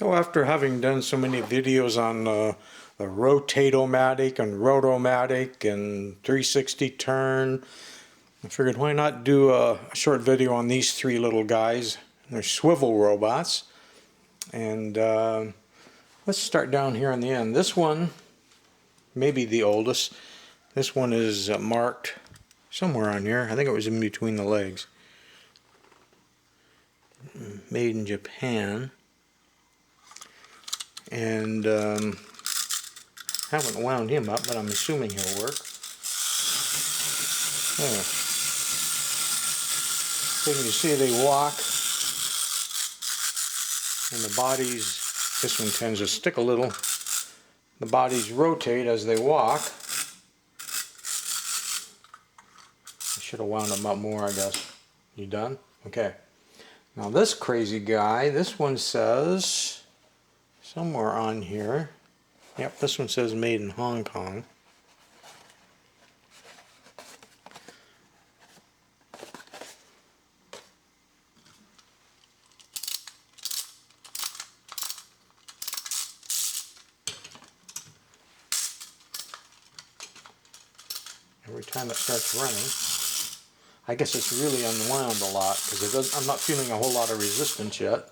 So after having done so many videos on the rotate-o-matic and roto-matic and 360 turn, I figured why not do a short video on these three little guys. They're swivel robots. And let's start down here on the end. This one, maybe the oldest. This one is marked somewhere on here. I think it was in between the legs. Made in Japan. And haven't wound him up, but I'm assuming he'll work. There. So you can see they walk, and the bodies, this one tends to stick a little, the bodies rotate as they walk. I should have wound them up more, I guess. You done? Okay. Now this crazy guy, this one says, somewhere on here, yep, this one says made in Hong Kong. Every time it starts running, I guess it's really unwound a lot because I'm not feeling a whole lot of resistance yet.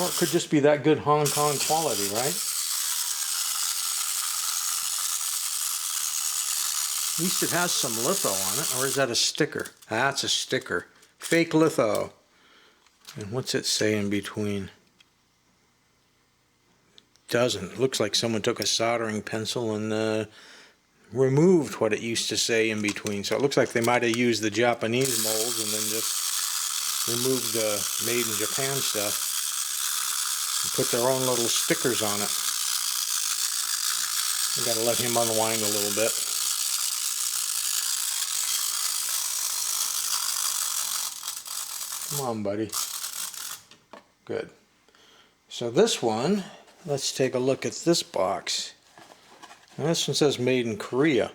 Or it could just be that good Hong Kong quality, right? At least it has some litho on it. Or is that a sticker? That's a sticker. Fake litho. And what's it say in between? Doesn't. It looks like someone took a soldering pencil and removed what it used to say in between. So it looks like they might have used the Japanese molds and then just removed the made in Japan stuff. And put their own little stickers on it. We gotta let him unwind a little bit. Come on, buddy. Good. So this one, let's take a look at this box. And this one says made in Korea.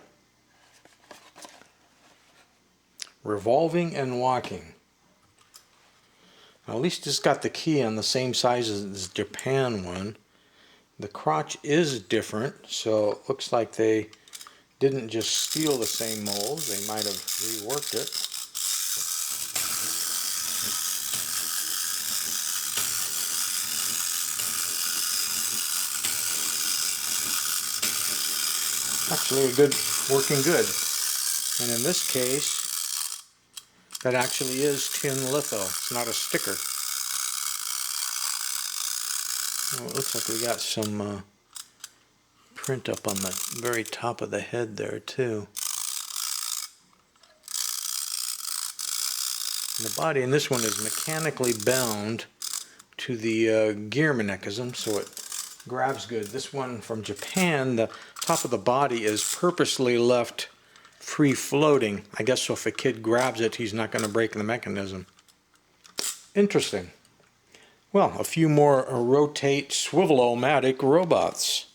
Revolving and walking. Now, at least it's got the key on the same size as the Japan one. The crotch is different, so it looks like they didn't just steal the same molds. They might have reworked it. Actually, a good, working good. And in this case, that actually is tin litho. It's not a sticker. Oh, it looks like we got some print up on the very top of the head there too. And the body in this one is mechanically bound to the gear mechanism, so it grabs good. This one from Japan, the top of the body is purposely left free floating. I guess so if a kid grabs it, he's not going to break the mechanism. Interesting. Well, a few more rotate swivel-o-matic robots.